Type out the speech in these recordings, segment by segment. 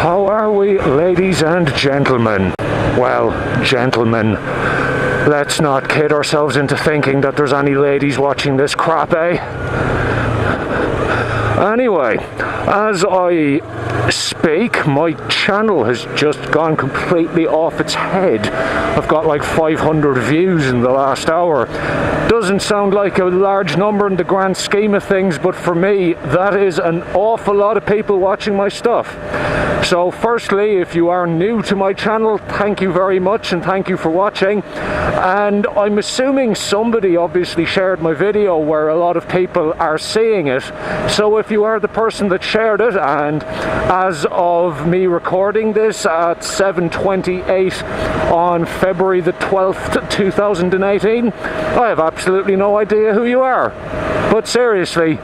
How are we, ladies and gentlemen? Well, gentlemen, let's not kid ourselves into thinking that there's any ladies watching this crap, eh? Anyway, as I speak, my channel has just gone completely off its head. I've got like 500 views in the last hour. Doesn't sound like a large number in the grand scheme of things, but for me, that is an awful lot of people watching my stuff. So firstly, if you are new to my channel, thank you very much and thank you for watching. And I'm assuming somebody obviously shared my video where a lot of people are seeing it. So if you are the person that shared it, and as of me recording this at 7:28 on February the 12th, 2018, I have absolutely no idea who you are. But seriously,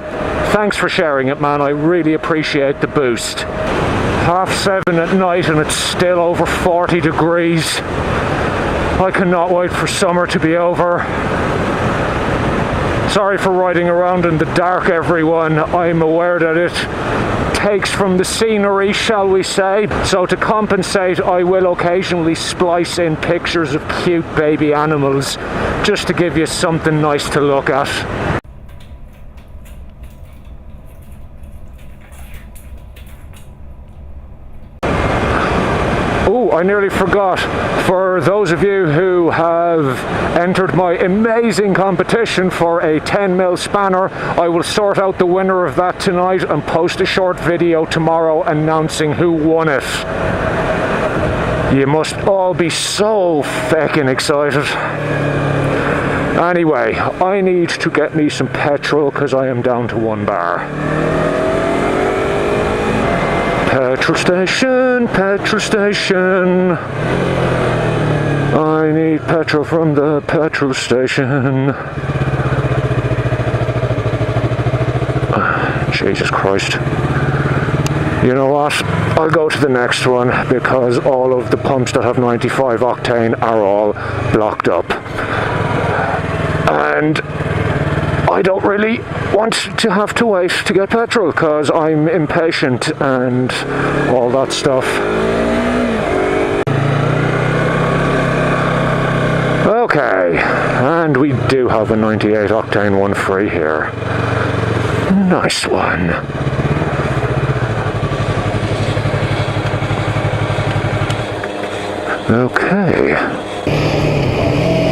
thanks for sharing it, man. I really appreciate the boost. 7:30 at night and it's still over 40 degrees. I cannot wait for summer to be over. Sorry for riding around in the dark, everyone. I'm aware that it takes from the scenery, shall we say. So to compensate, I will occasionally splice in pictures of cute baby animals, just to give you something nice to look at. Oh, I nearly forgot. For those of you who have entered my amazing competition for a 10mm spanner, I will sort out the winner of that tonight and post a short video tomorrow announcing who won it. You must all be so feckin' excited. Anyway, I need to get me some petrol because I am down to 1 bar. Petrol station, petrol station. I need petrol from the petrol station. Jesus Christ. You know what? I'll go to the next one because all of the pumps that have 95 octane are all blocked up. And I don't really want to have to wait to get petrol because I'm impatient and all that stuff. Okay, and we do have a 98 octane one free here. Nice one. Okay.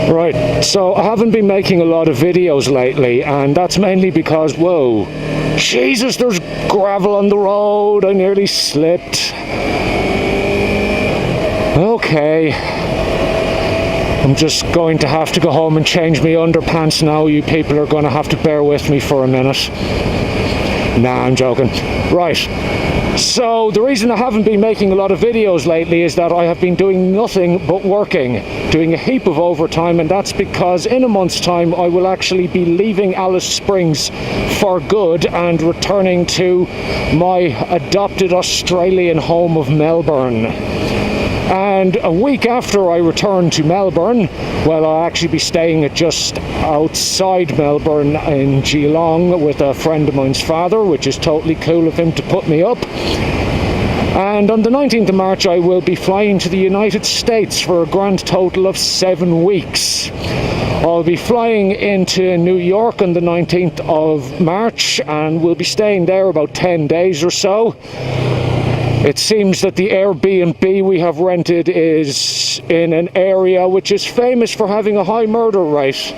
Right, so I haven't been making a lot of videos lately, and that's mainly because, whoa, Jesus, there's gravel on the road, I nearly slipped. Okay, I'm just going to have to go home and change my underpants now. You people are going to have to bear with me for a minute. Nah, I'm joking. Right. So the reason I haven't been making a lot of videos lately is that I have been doing nothing but working, doing a heap of overtime, and that's because in a month's time I will actually be leaving Alice Springs for good and returning to my adopted Australian home of Melbourne. And a week after I return to Melbourne, well, I'll actually be staying at just outside Melbourne in Geelong with a friend of mine's father, which is totally cool of him to put me up. And on the 19th of March, I will be flying to the United States for a grand total of 7 weeks. I'll be flying into New York on the 19th of March, and we'll be staying there about 10 days or so. It seems that the Airbnb we have rented is in an area which is famous for having a high murder rate.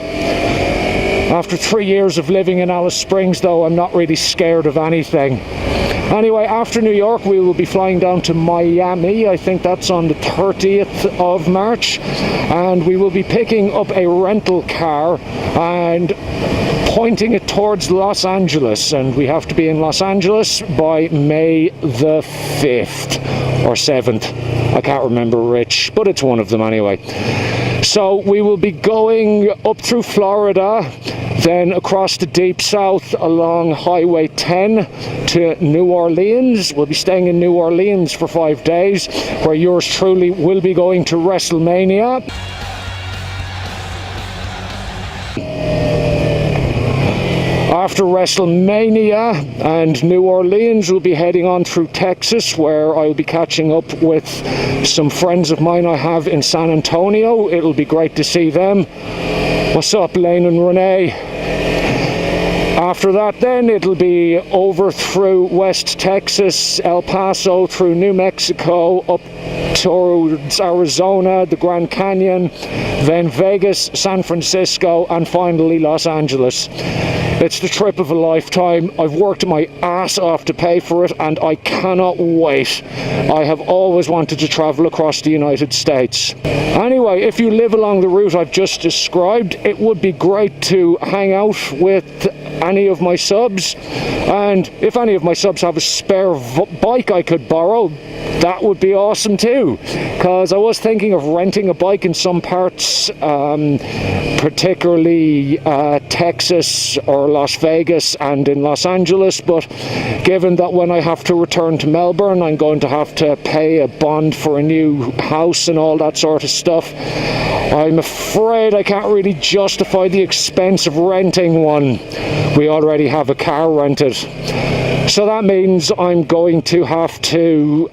After 3 years of living in Alice Springs, though, I'm not really scared of anything. Anyway, after New York, we will be flying down to Miami. I think that's on the 30th of March. And we will be picking up a rental car and pointing it towards Los Angeles. And we have to be in Los Angeles by May the 5th or 7th. I can't remember which, but it's one of them anyway. So we will be going up through Florida, then across the deep south along Highway 10 to New Orleans. We'll be staying in New Orleans for 5 days, where yours truly will be going to WrestleMania. after WrestleMania and New Orleans, we'll be heading on through Texas, where I'll be catching up with some friends of mine I have in San Antonio. It'll be great to see them. What's up, Lane and Renee? After that then, it'll be over through West Texas, El Paso, through New Mexico, up towards Arizona, the Grand Canyon, then Vegas, San Francisco, and finally Los Angeles. It's the trip of a lifetime. I've worked my ass off to pay for it, and I cannot wait. I have always wanted to travel across the United States. Anyway, if you live along the route I've just described, it would be great to hang out with any of my subs, and if any of my subs have a spare bike I could borrow, that would be awesome too, because I was thinking of renting a bike in some parts, particularly Texas or Las Vegas and in Los Angeles, but given that when I have to return to Melbourne I'm going to have to pay a bond for a new house and all that sort of stuff, I'm afraid I can't really justify the expense of renting one. We already have a car rented. So that means I'm going to have to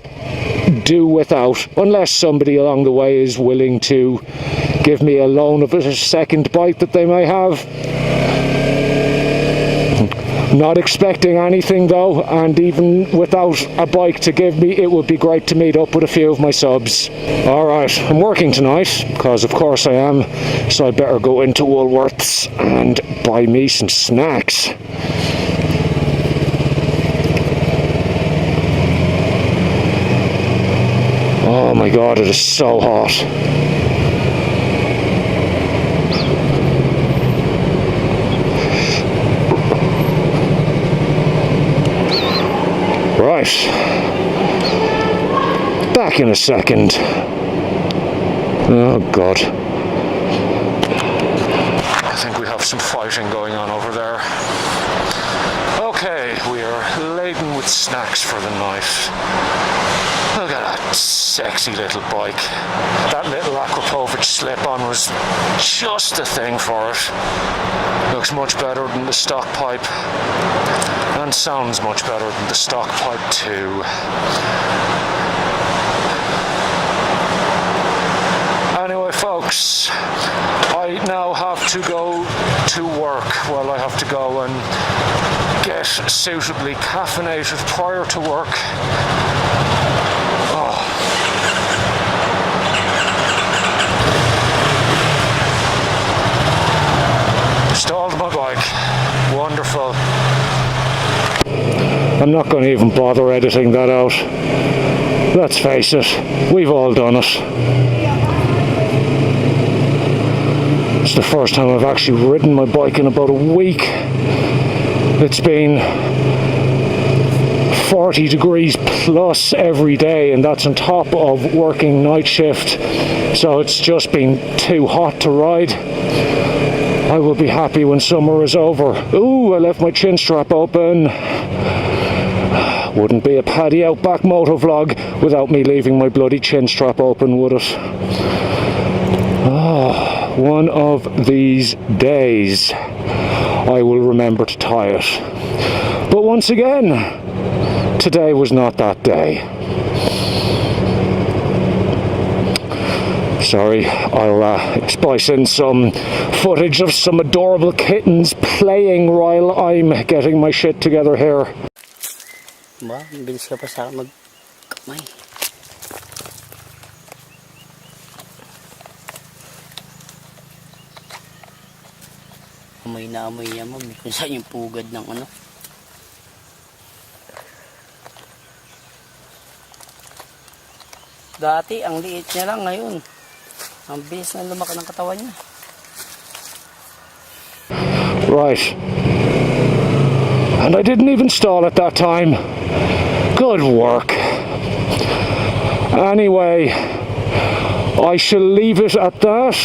do without, unless somebody along the way is willing to give me a loan of a second bike that they may have. Not expecting anything though, and even without a bike to give me, it would be great to meet up with a few of my subs. Alright, I'm working tonight, because of course I am, so I better go into Woolworths and buy me some snacks. Oh my god, it is so hot. Right. Back in a second. Oh god. I think we have some fighting going on over there. Okay, we are laden with snacks for the night. Look at that sexy little bike. That little Aquapovich slip-on was just the thing for it. Looks much better than the stock pipe, and sounds much better than the stock pipe too. Anyway folks, I now have to go to work. Well, I have to go and get suitably caffeinated prior to work. Stalled my bike. Wonderful. I'm not going to even bother editing that out. Let's face it, we've all done it. It's the first time I've actually ridden my bike in about a week. It's been 40 degrees plus every day, and that's on top of working night shift, so it's just been too hot to ride. I will be happy when summer is over. Ooh, I left my chin strap open. Wouldn't be a Paddy Outback moto vlog without me leaving my bloody chin strap open, would it? Oh, one of these days I will remember to tie it. But once again, today was not that day. Sorry, I'll splice in some footage of some adorable kittens playing while I'm getting my shit together here. Ba, bilis ka pa sa magkamay. Amoy na amoy niya mo, kung saan yung pugad ng ano. Dati, ang liit niya lang, ngayon ang bilis na lumaki ng katawan niya. Right. And I didn't even stall at that time. Good work. Anyway, I shall leave it at that.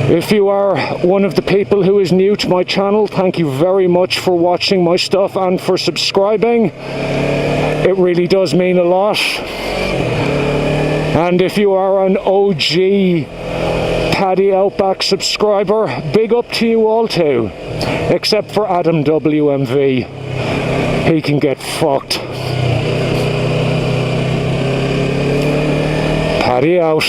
If you are one of the people who is new to my channel, thank you very much for watching my stuff and for subscribing. It really does mean a lot. And if you are an OG Paddy Outback subscriber, big up to you all too. Except for Adam WMV. He can get fucked. Paddy out.